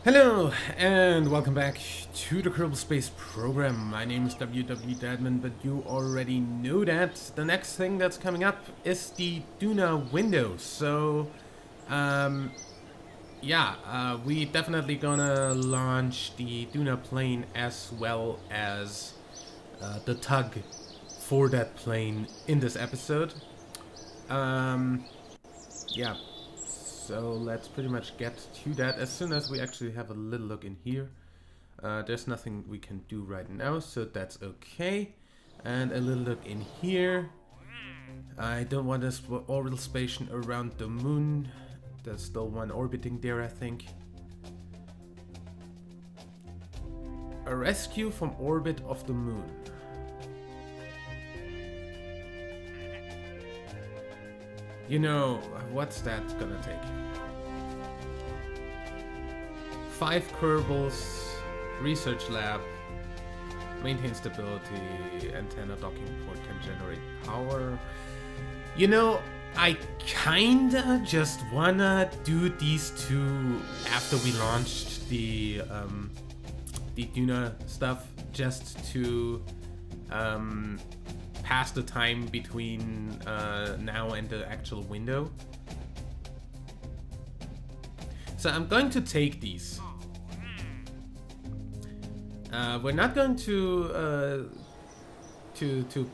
Hello and welcome back to the Kerbal Space program. My name is Dadman, but you already know that. The next thing that's coming up is the Duna window. So, we definitely gonna launch the Duna plane as well as the tug for that plane in this episode. Yeah. So let's pretty much get to that as soon as we actually have a little look in here. There's nothing we can do right now, so that's okay. And a little look in here. I don't want this orbital station around the moon. There's still one orbiting there, I think. A rescue from orbit of the moon. You know, what's that gonna take? 5 Kerbals, research lab, maintain stability, antenna docking port can generate power. You know, I kinda just wanna do these two after we launched the Duna stuff, just to pass the time between now and the actual window. So I'm going to take these. We're not going to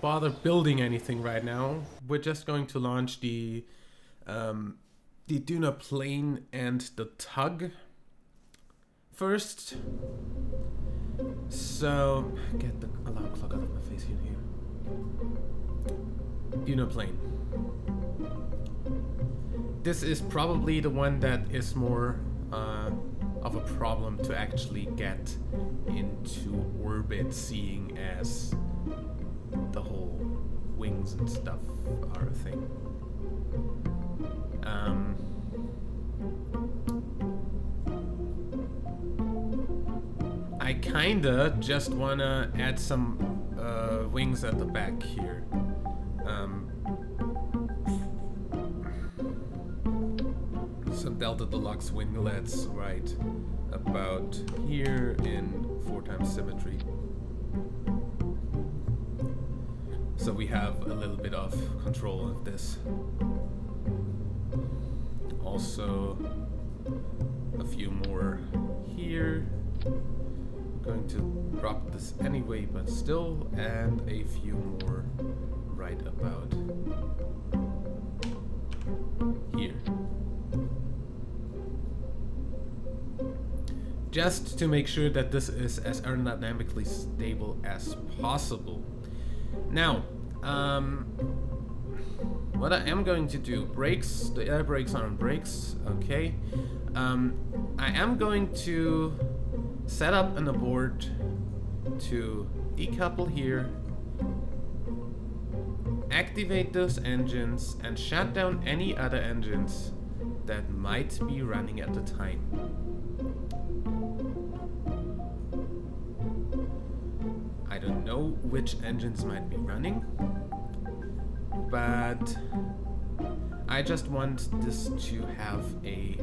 bother building anything right now. We're just going to launch the Duna plane and the tug first. So get the alarm clock out of my face here. Duna plane. This is probably the one that is more of a problem to actually get into orbit, seeing as the whole wings and stuff are a thing. I kinda just wanna add some wings at the back here. Some Delta Deluxe winglets right about here in 4x symmetry. So we have a little bit of control of this. Also a few more here. I'm going to drop this anyway, but still, and a few more right about here. Just to make sure that this is as aerodynamically stable as possible. Now, what I am going to do, brakes, the air brakes are on brakes, okay. I am going to set up an abort to decouple here, activate those engines, and shut down any other engines that might be running at the time. I don't know which engines might be running, but I just want this to have a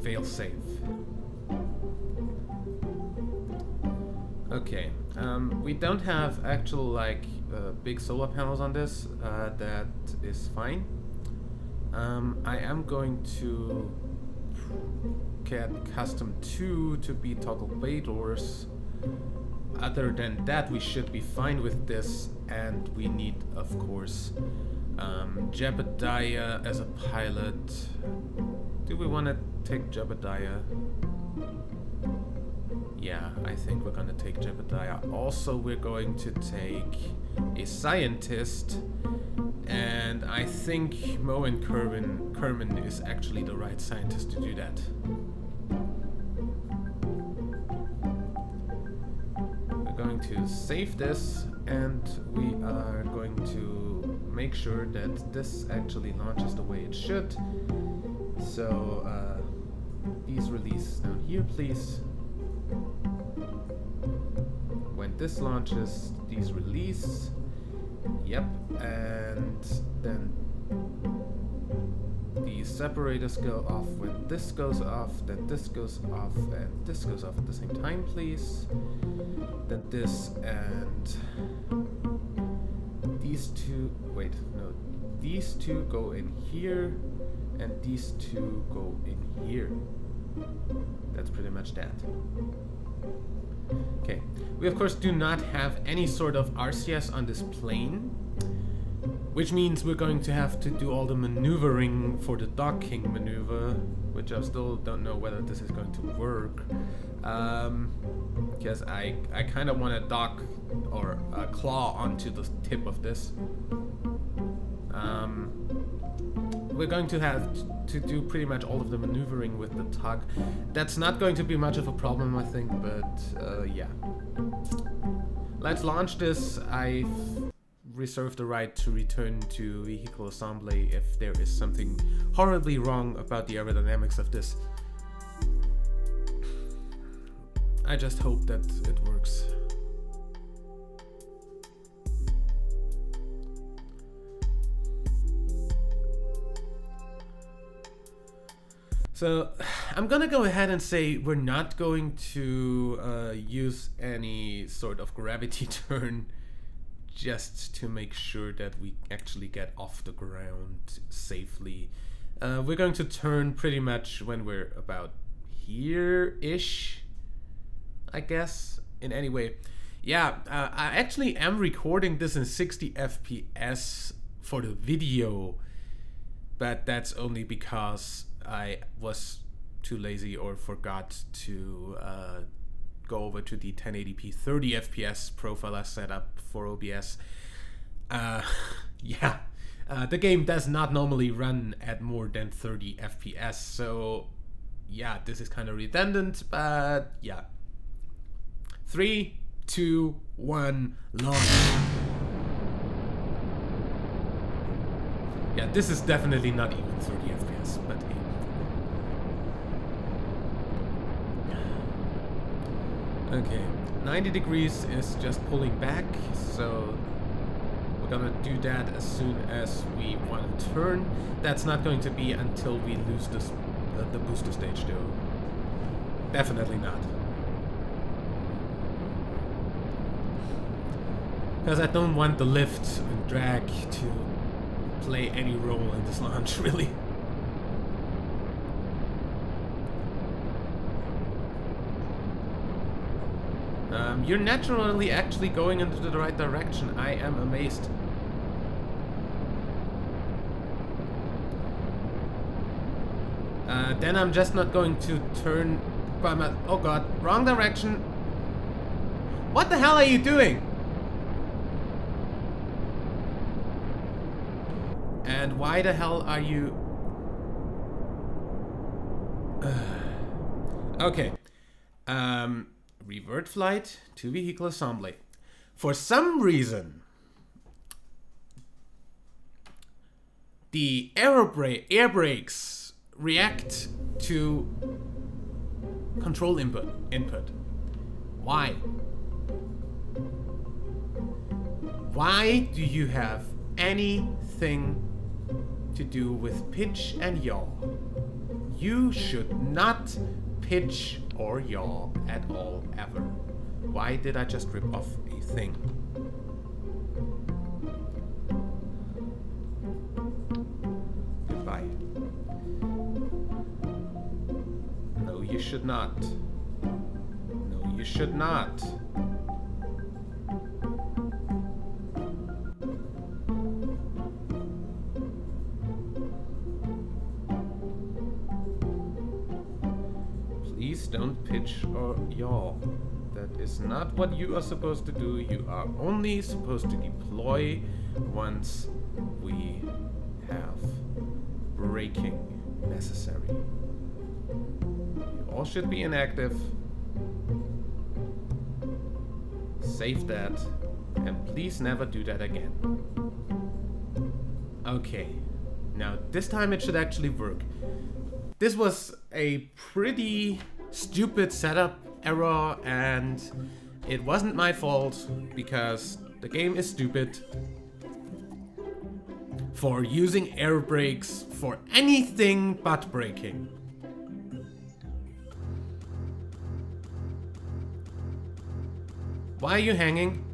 fail-safe. Okay, we don't have actual big solar panels on this, that is fine. I am going to get custom 2 to be toggle bay doors. Other than that, we should be fine with this, and we need, of course, Jebediah as a pilot. Do we want to take Jebediah? Yeah, I think we're gonna take Jebediah. Also, we're going to take a scientist, and I think Mo and Kerman is actually the right scientist to do that. Going to save this, and we are going to make sure that this actually launches the way it should. So these release down here, please. When this launches, these release. Yep, and then the separators go off when this goes off, then this goes off, and this goes off at the same time, please. Then this and these two, wait, no, these two go in here, and these two go in here. That's pretty much that. Okay, we of course do not have any sort of RCS on this plane, which means we're going to have to do all the maneuvering for the docking maneuver, which I still don't know whether this is going to work. Because I kind of want to dock or claw onto the tip of this. We're going to have to do pretty much all of the maneuvering with the tug. That's not going to be much of a problem, I think, but yeah. Let's launch this. I've reserved the right to return to vehicle assembly if there is something horribly wrong about the aerodynamics of this. I just hope that it works. So I'm gonna go ahead and say we're not going to use any sort of gravity turn, just to make sure that we actually get off the ground safely. We're going to turn pretty much when we're about here-ish, I guess, in any way. Yeah, I actually am recording this in 60 FPS for the video, but that's only because I was too lazy or forgot to go over to the 1080p 30 FPS profile I set up for OBS. Yeah, the game does not normally run at more than 30 FPS, so yeah, this is kind of redundant, but yeah. 3, 2, 1, launch. Yeah, this is definitely not even 30 FPS, but hey. Okay, 90 degrees is just pulling back, so we're gonna do that as soon as we want to turn. That's not going to be until we lose this, the booster stage though. Definitely not. Because I don't want the lift and drag to play any role in this launch, really. You're naturally actually going into the right direction. I am amazed. Then I'm just not going to turn by my... Oh god, wrong direction. What the hell are you doing? And why the hell are you... Okay. Revert flight to vehicle assembly. For some reason, the air brakes react to control input. Why? Why do you have anything to do with pitch and yaw? You should not pitch or yaw at all, ever. Why did I just rip off a thing? Goodbye. No, you should not. No, you should not. Please don't pitch or yaw. That is not what you are supposed to do. You are only supposed to deploy once we have braking necessary. You all should be inactive. Save that. And please never do that again. Okay. Now, this time it should actually work. This was a pretty stupid setup error, and it wasn't my fault because the game is stupid. for using air brakes for anything but braking. Why are you hanging?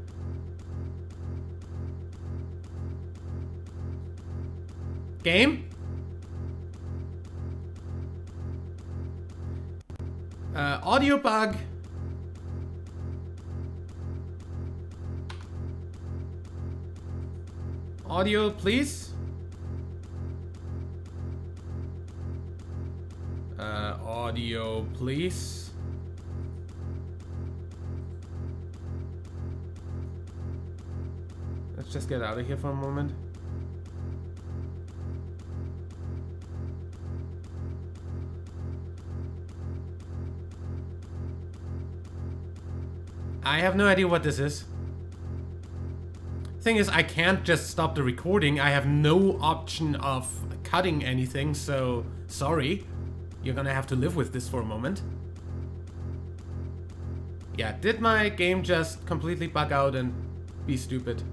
Game? Audio bug. Audio, please. Audio, please. Let's just get out of here for a moment. I have no idea what this is. Thing is, I can't just stop the recording. I have no option of cutting anything, so sorry. You're gonna have to live with this for a moment. Yeah, did my game just completely bug out and be stupid?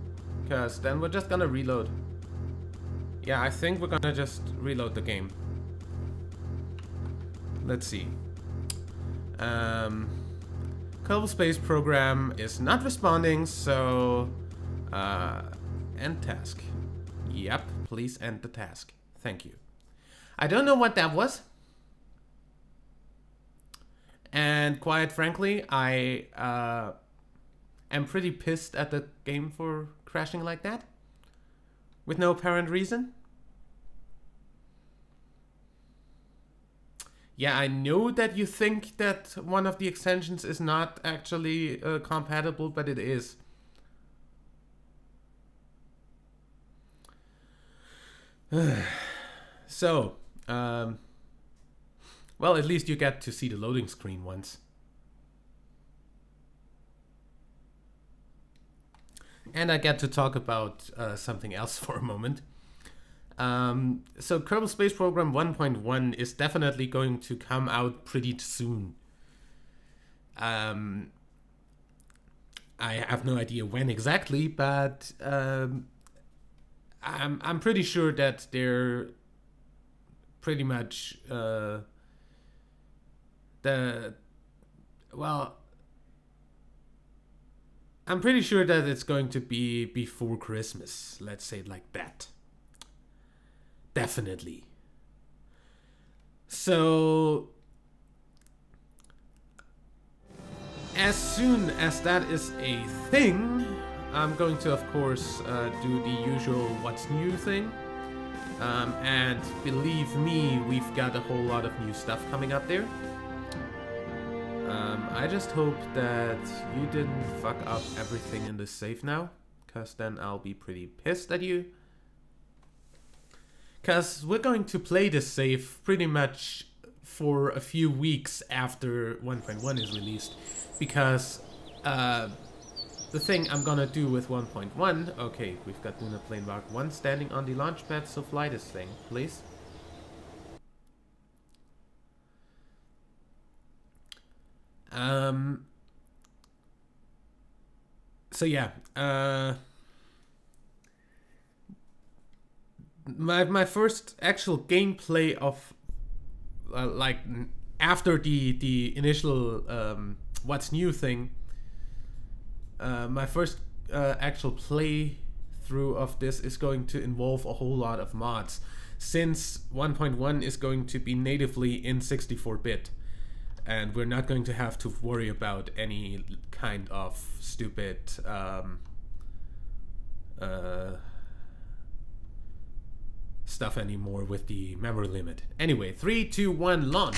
Because then we're just gonna reload. Yeah, I think we're gonna just reload the game. Let's see. Kerbal Space Program is not responding, so end task. Yep, please end the task. Thank you. I don't know what that was. And quite frankly, I am pretty pissed at the game for crashing like that. With no apparent reason. Yeah, I know that you think that one of the extensions is not actually compatible, but it is. So, well, at least you get to see the loading screen once. And I get to talk about something else for a moment. So Kerbal Space Program 1.1 is definitely going to come out pretty soon. I have no idea when exactly, but I'm pretty sure that they're pretty much I'm pretty sure that it's going to be before Christmas. Let's say it like that. Definitely. So, as soon as that is a thing, I'm going to, of course, do the usual what's new thing. And believe me, we've got a whole lot of new stuff coming up there. I just hope that you didn't fuck up everything in this save now, because then I'll be pretty pissed at you. Because we're going to play this save pretty much for a few weeks after 1.1 is released. Because the thing I'm gonna do with 1.1... Okay, we've got Duna Plane Mark 1 standing on the launch pad, so fly this thing, please. So yeah, my first actual gameplay of like after the initial what's new thing, my first actual playthrough of this is going to involve a whole lot of mods, since 1.1 is going to be natively in 64-bit. And we're not going to have to worry about any kind of stupid stuff anymore with the memory limit. Anyway, 3, 2, 1, launch!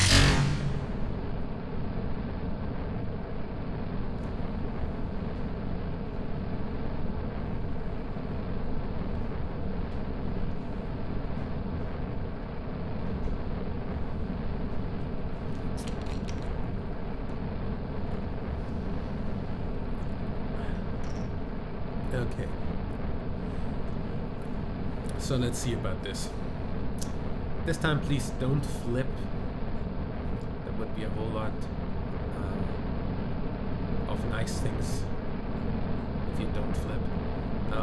Okay. So let's see about this. This time, please don't flip. That would be a whole lot of nice things if you don't flip.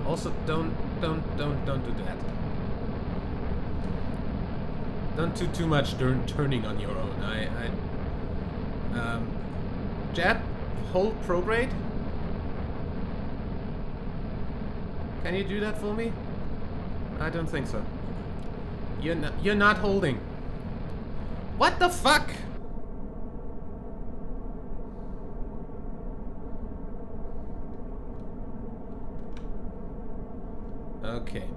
Also, don't do that. don't do too much turning on your own. Jet, hold prograde. Can you do that for me? I don't think so. You're not holding. What the fuck? Okay.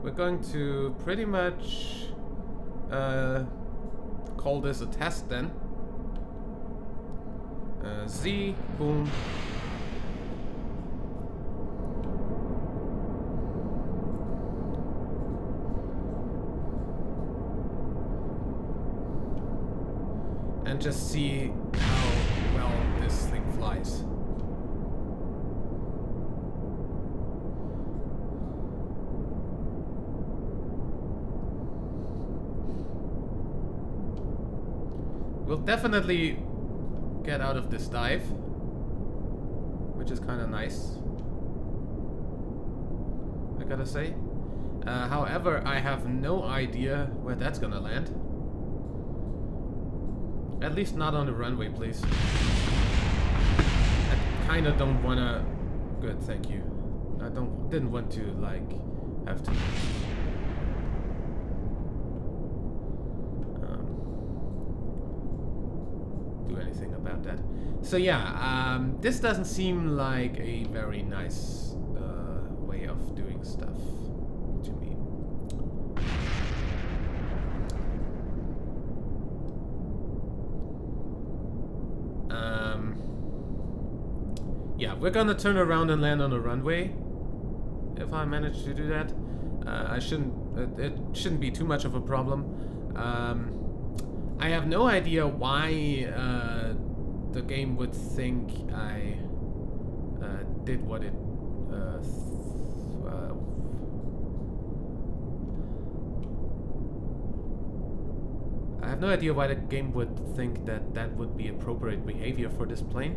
We're going to pretty much call this a test then. Z, boom. And just see how well this thing flies. We'll definitely get out of this dive, which is kind of nice, I gotta say. However, I have no idea where that's gonna land. At least not on the runway, please. I kind of don't wanna. Good, thank you. I didn't want to like have to. Do anything about that. So yeah, this doesn't seem like a very nice way of doing stuff to me. Yeah, we're gonna turn around and land on the runway if I manage to do that. I shouldn't. It shouldn't be too much of a problem. I have no idea why the game would think I did what it. I have no idea why the game would think that that would be appropriate behavior for this plane.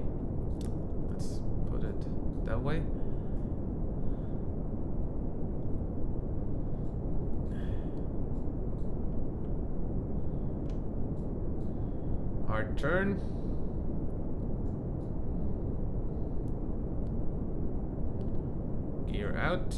Let's put it that way. Hard turn. Gear out.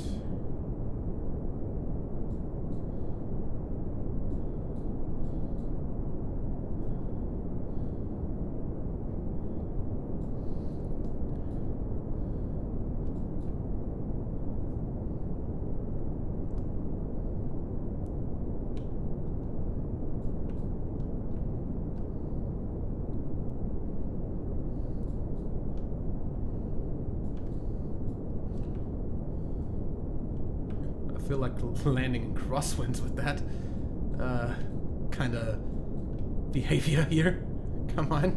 I feel like landing in crosswinds with that kind of behavior here. Come on.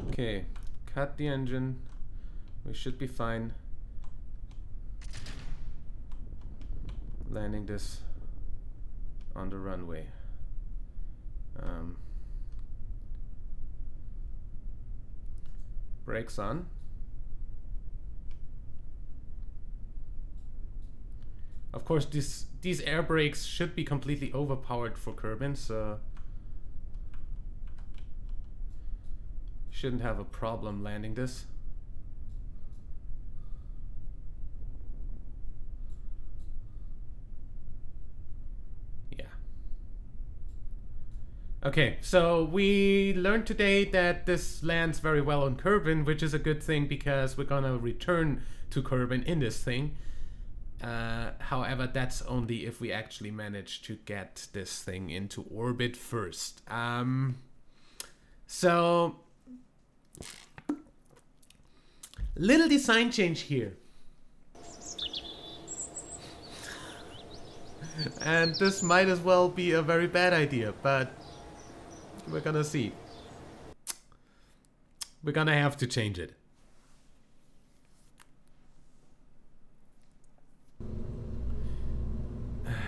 Okay, cut the engine. We should be fine. Landing this on the runway. Brakes on. Of course, these air brakes should be completely overpowered for Kerbin, so shouldn't have a problem landing this. Okay, so we learned today that this lands very well on Kerbin, which is a good thing because we're gonna return to Kerbin in this thing. However, that's only if we actually manage to get this thing into orbit first. So, little design change here. And this might as well be a very bad idea, but we're gonna see. We're gonna have to change it.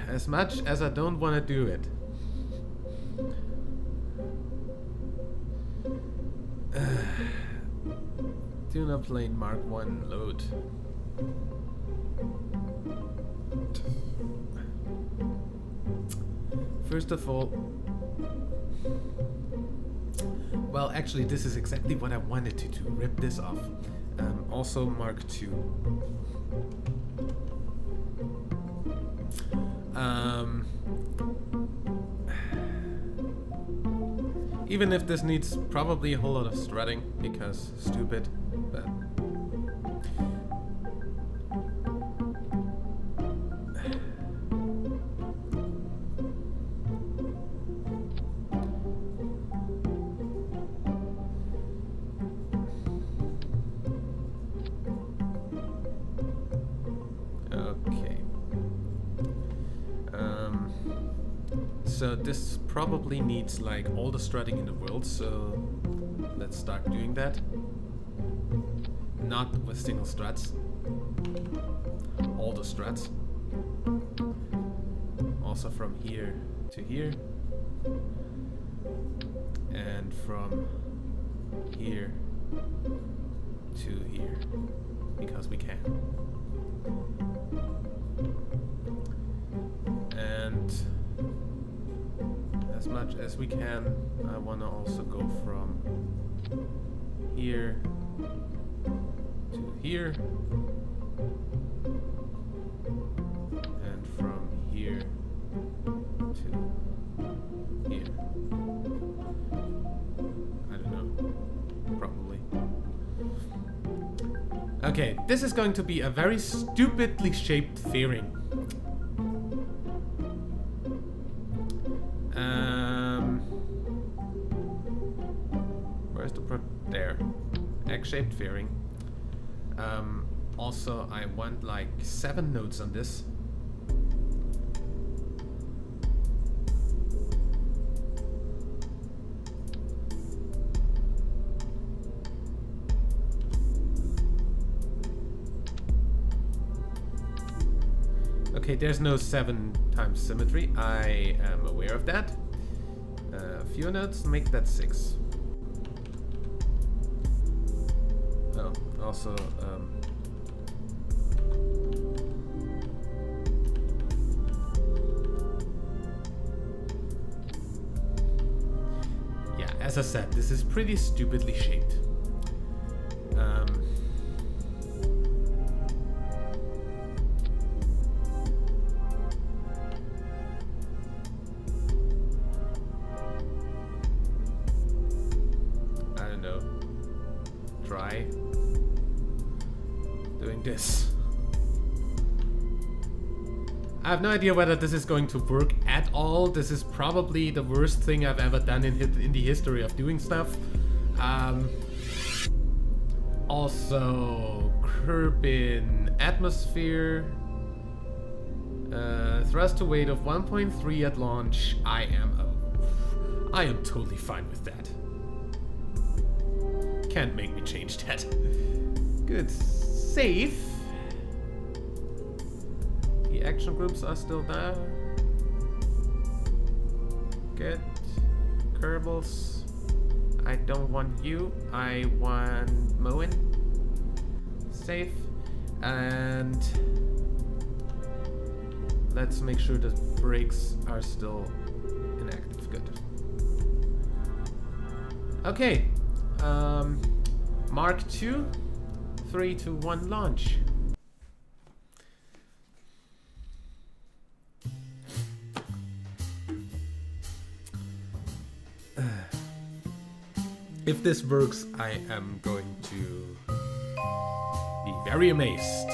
As much as I don't want to do it, Duna plane Mark 1 load. First of all, well, actually, this is exactly what I wanted to do. Rip this off. Also, Mark II. Even if this needs probably a whole lot of strutting, because stupid, but... So this probably needs like all the strutting in the world, so let's start doing that. Not with single struts. All the struts. Also from here to here. And from here to here. Because we can. And as much as we can, I want to also go from here to here and from here to here. I don't know, probably. Okay, this is going to be a very stupidly shaped fairing. Where's the there? Egg-shaped fairing. Also, I want like 7 nodes on this. Okay, there's no 7 times symmetry. I am aware of that. Fewer nodes, make that 6. Oh, also, yeah, as I said, this is pretty stupidly shaped. This. I have no idea whether this is going to work at all. This is probably the worst thing I've ever done in the history of doing stuff. Also, Kerbal atmosphere. Thrust to weight of 1.3 at launch. I am totally fine with that. Can't make me change that. Good. Safe. The action groups are still there. Good. Kerbals. I don't want you. I want Moen. Safe. And let's make sure the brakes are still inactive. Good. Okay. Mark II. 3, 2, 1, launch. If this works, I am going to be very amazed.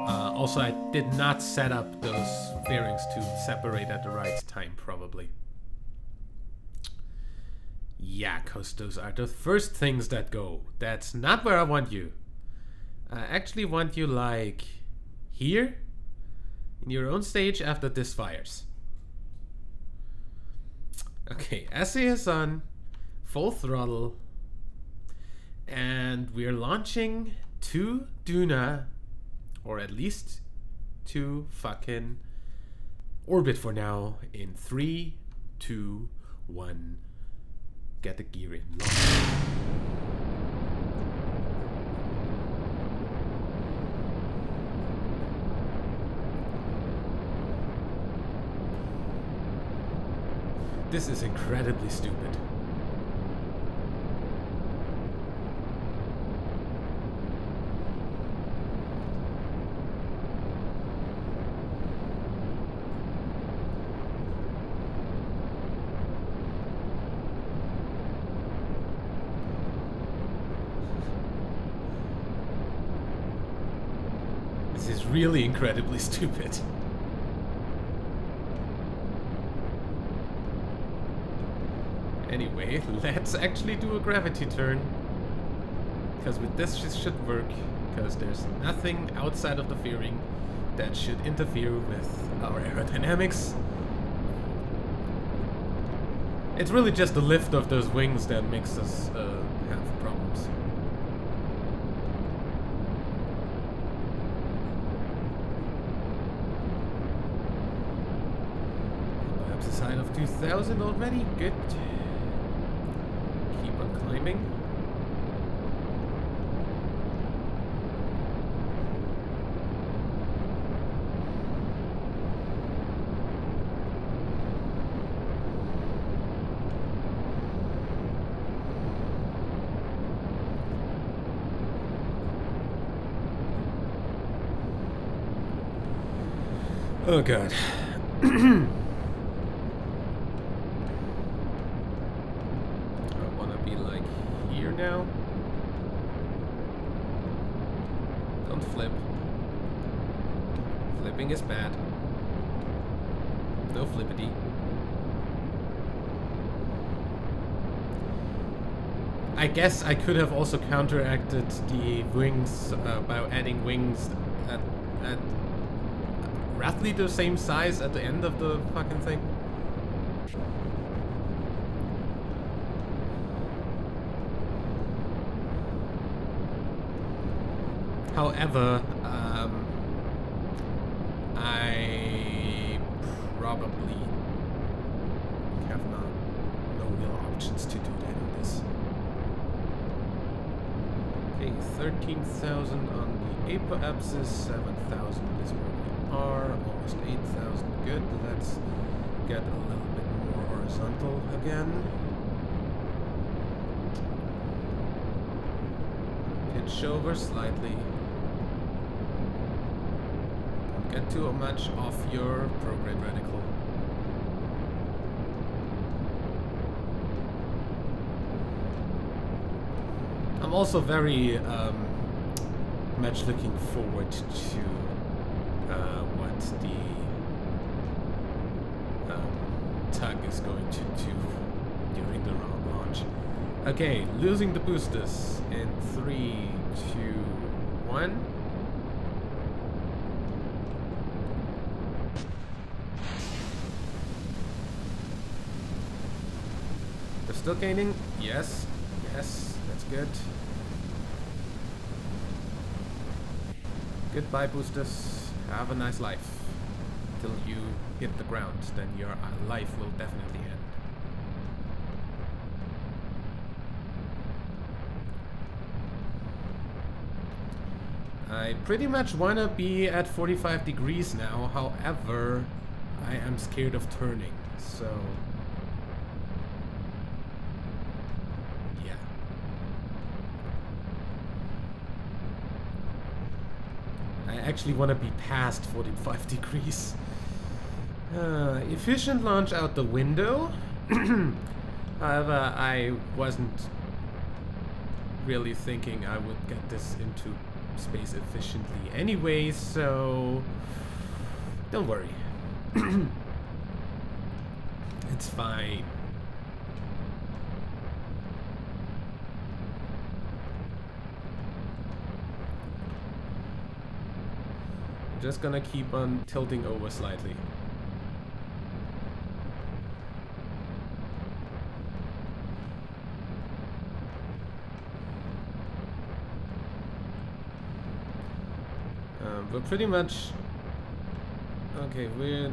Also, I did not set up those fairings to separate at the right time, probably. Yeah, cause those are the first things that go. That's not where I want you. I actually want you like here in your own stage after this fires. Okay, essay is on full throttle and we're launching to Duna, or at least to fucking orbit for now in 3, 2, 1. get the gear in. This is incredibly stupid. This is really incredibly stupid. Anyway, let's actually do a gravity turn. Because with this it should work. Because there's nothing outside of the fairing that should interfere with our aerodynamics. It's really just the lift of those wings that makes us have problems. Perhaps a sign of 2000 already. Good. Climbing. Oh god. Now. Don't flip. Flipping is bad. No flippity. I guess I could have also counteracted the wings by adding wings at roughly the same size at the end of the fucking thing. However, I probably have no real options to do that on this. Okay, 13,000 on the apoapsis, 7,000 is where we are, almost 8,000. Good. Let's get a little bit more horizontal again. Pitch over slightly. Get too much off your prograde radical. I'm also very much looking forward to what the tug is going to do during the launch. Okay, losing the boosters in 3, 2, 1. Still gaining? Yes. Yes, that's good. Goodbye, boosters. Have a nice life. Till you hit the ground, then your life will definitely end. I pretty much wanna be at 45 degrees now, however, I am scared of turning, so... I actually want to be past 45 degrees. Efficient launch out the window. However, I wasn't really thinking I would get this into space efficiently anyway, so don't worry. It's fine. Just gonna keep on tilting over slightly. We're pretty much... Okay, we're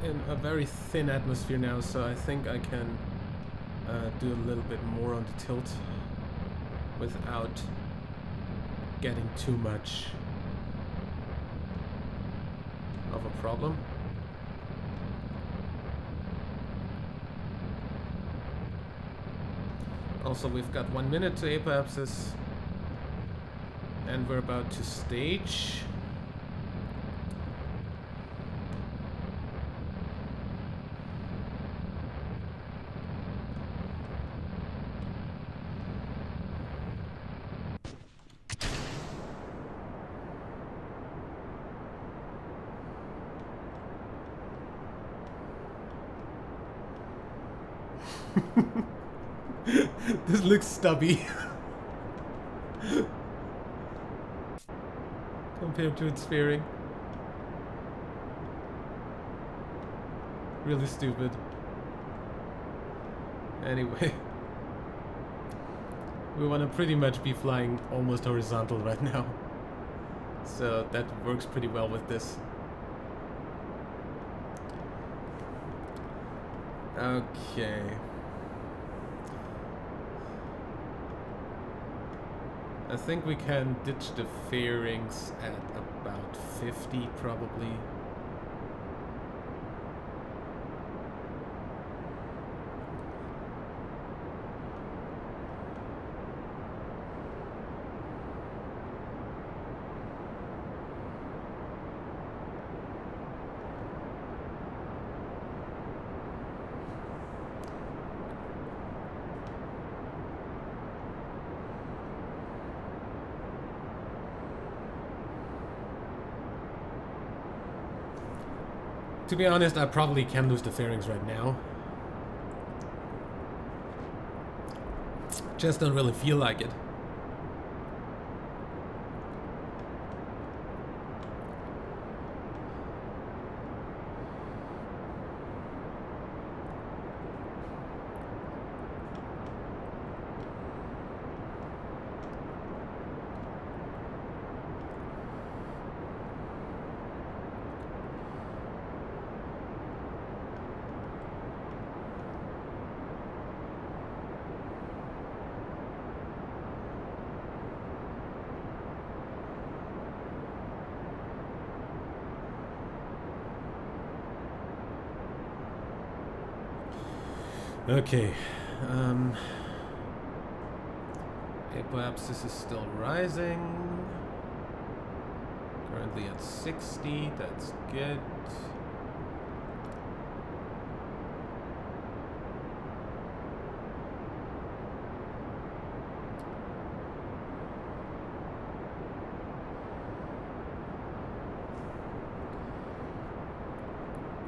in a very thin atmosphere now, so I think I can do a little bit more on the tilt without getting too much of a problem. Also, we've got 1 minute to apopsis, and we're about to stage. This looks stubby compared to its fairing. Really stupid. Anyway, we want to pretty much be flying almost horizontal right now, so that works pretty well with this. Okay. I think we can ditch the fairings at about 50 probably. To be honest, I probably can lose the fairings right now. Just don't really feel like it. Okay, apopsis is still rising. Currently at 60, that's good.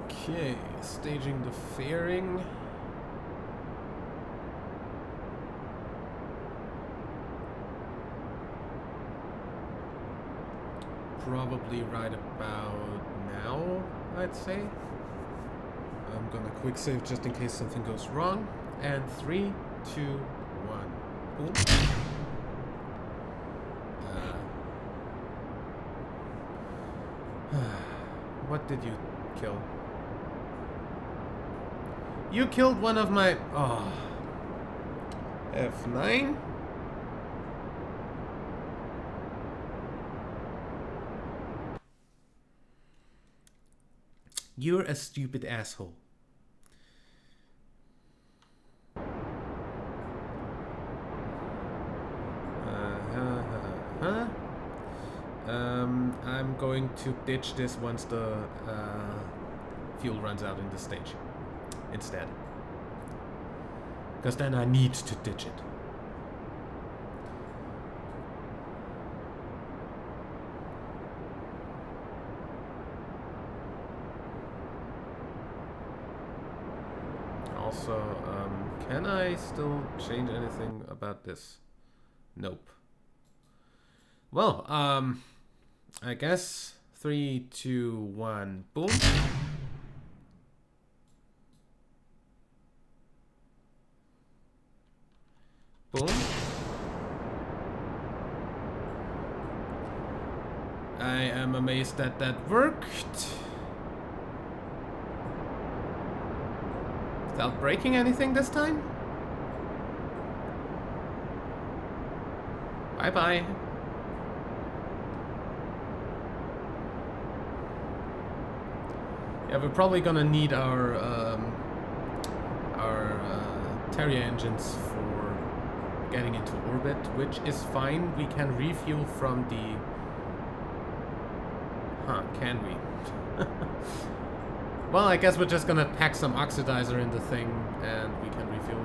Okay, staging the fairing. Probably right about now, I'd say. I'm gonna quick save just in case something goes wrong. And 3, 2, 1. Boom. What did you kill? You killed one of my... Oh. F9? You're a stupid asshole. I'm going to ditch this once the fuel runs out in the stage instead. Because then I need to ditch it. Also, can I still change anything about this? Nope. Well, I guess 3, 2, 1, boom. Boom. I am amazed that that worked. Without breaking anything this time? Bye-bye. Yeah, we're probably gonna need our Terrier engines for getting into orbit, which is fine. We can refuel from the... Huh, can we? Well, I guess we're just gonna pack some oxidizer in the thing and we can refuel.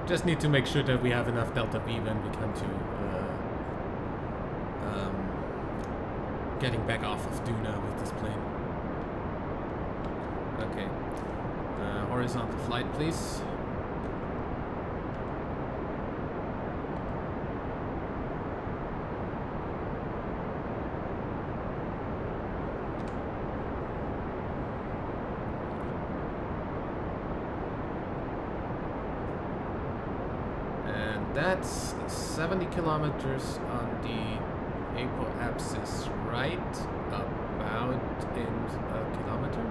Just need to make sure that we have enough Delta V when we come to getting back off of Duna with this plane. Okay. Horizontal flight, please. That's 70 kilometers on the apoapsis, right about in a kilometer?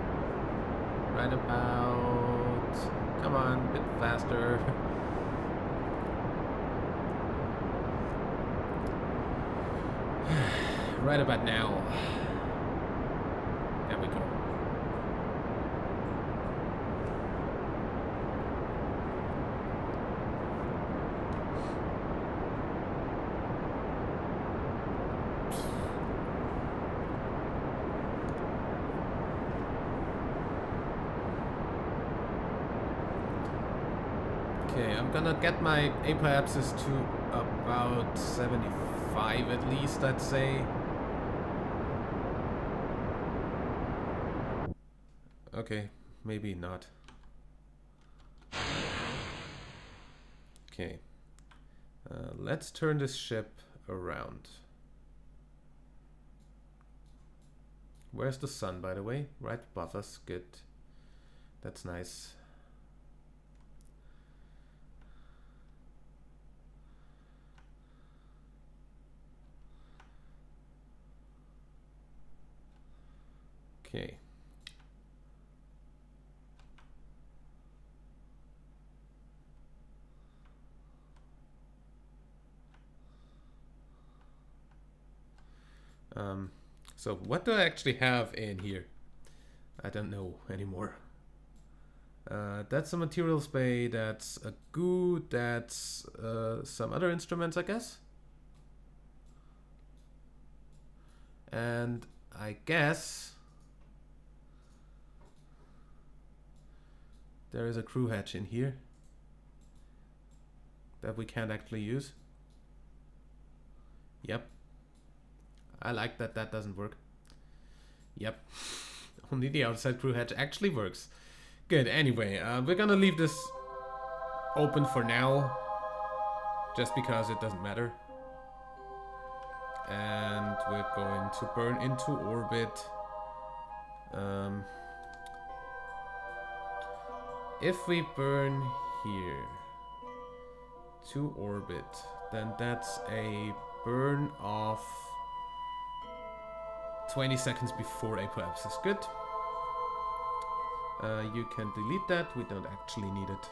Right about... Come on, a bit faster. Right about now. There we go. Okay, I'm gonna get my apoapsis to about 75 at least, I'd say. Okay, maybe not. Okay, let's turn this ship around. Where's the sun, by the way? Right above us, good. That's nice. Okay. So what do I actually have in here? I don't know anymore. That's a materials bay, that's a goo, that's some other instruments, I guess. And I guess there is a crew hatch in here that we can't actually use. Yep. I like that that doesn't work. Yep. Only the outside crew hatch actually works. Good, anyway, we're gonna leave this open for now, just because it doesn't matter. And we're going to burn into orbit. If we burn here to orbit, then that's a burn off 20 seconds before apoapsis. Good. You can delete that. We don't actually need it.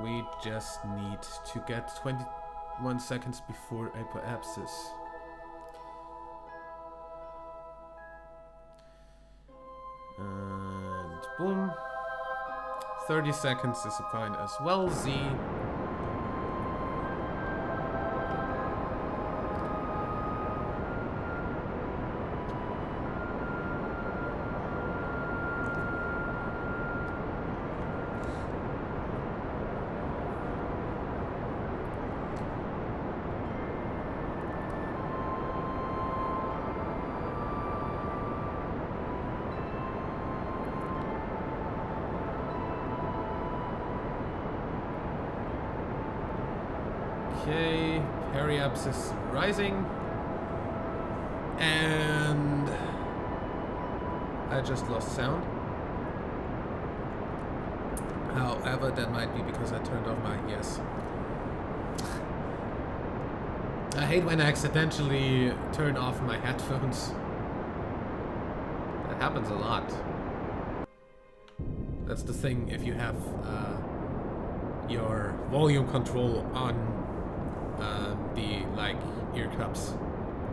We just need to get 21 seconds before apoapsis. And boom. 30 seconds is fine as well. Z. Okay, periapsis is rising. And I just lost sound. However, that might be because I turned off my... Yes. I hate when I accidentally turn off my headphones. That happens a lot. That's the thing if you have your volume control on the ear cups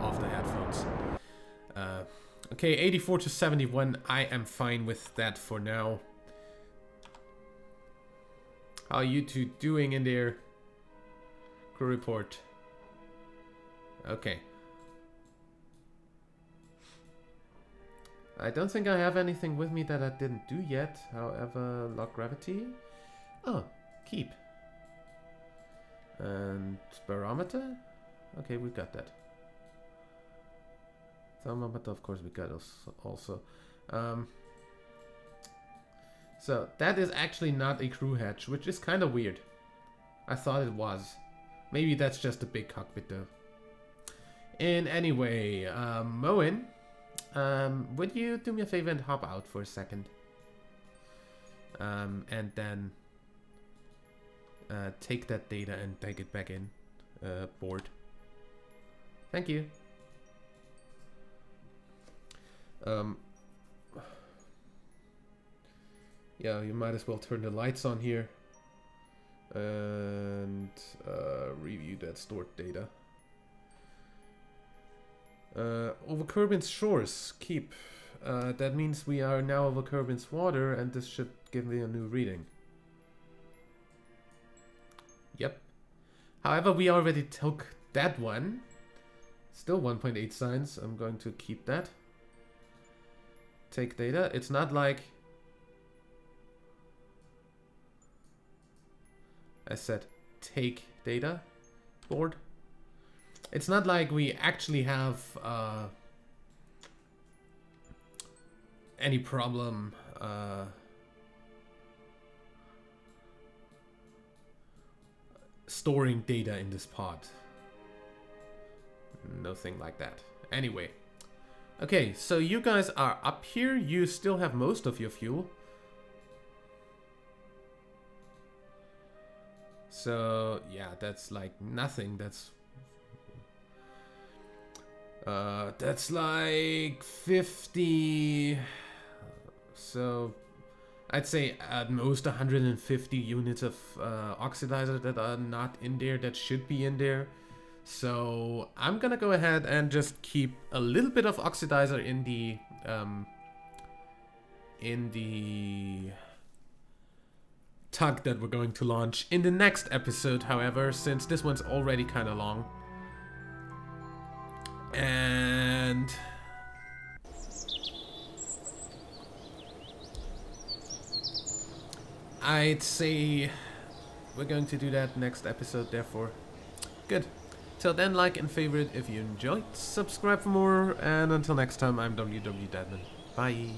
off the headphones. Okay, 84 to 71. I am fine with that for now. How are you two doing in there? Crew report. Okay. I don't think I have anything with me that I didn't do yet. However, log gravity. Oh, keep. And barometer? Okay, we got that. Thermometer, of course, we got also. So, that is actually not a crew hatch, which is kind of weird. I thought it was. Maybe that's just a big cockpit, though. In any way, Moen, would you do me a favor and hop out for a second? And then take that data and take it back in board. Thank you. Yeah, you might as well turn the lights on here and review that stored data. Over Kerbin's shores, keep. That means we are now over Kerbin's water, and this should give me a new reading. Yep. However, we already took that one. Still 1.8 signs. I'm going to keep that. Take data. It's not like... I said take data board. It's not like we actually have any problem storing data in this pod. Nothing like that. Anyway. Okay, so you guys are up here. You still have most of your fuel. So, yeah, that's like nothing. That's like 50. So, I'd say at most 150 units of oxidizer that are not in there, that should be in there. So, I'm gonna go ahead and just keep a little bit of oxidizer in the tug that we're going to launch in the next episode, however, since this one's already kind of long. And I'd say we're going to do that next episode, therefore. Good. Till then, like and favorite if you enjoyed, subscribe for more, and until next time, I'm WW Deadman. Bye.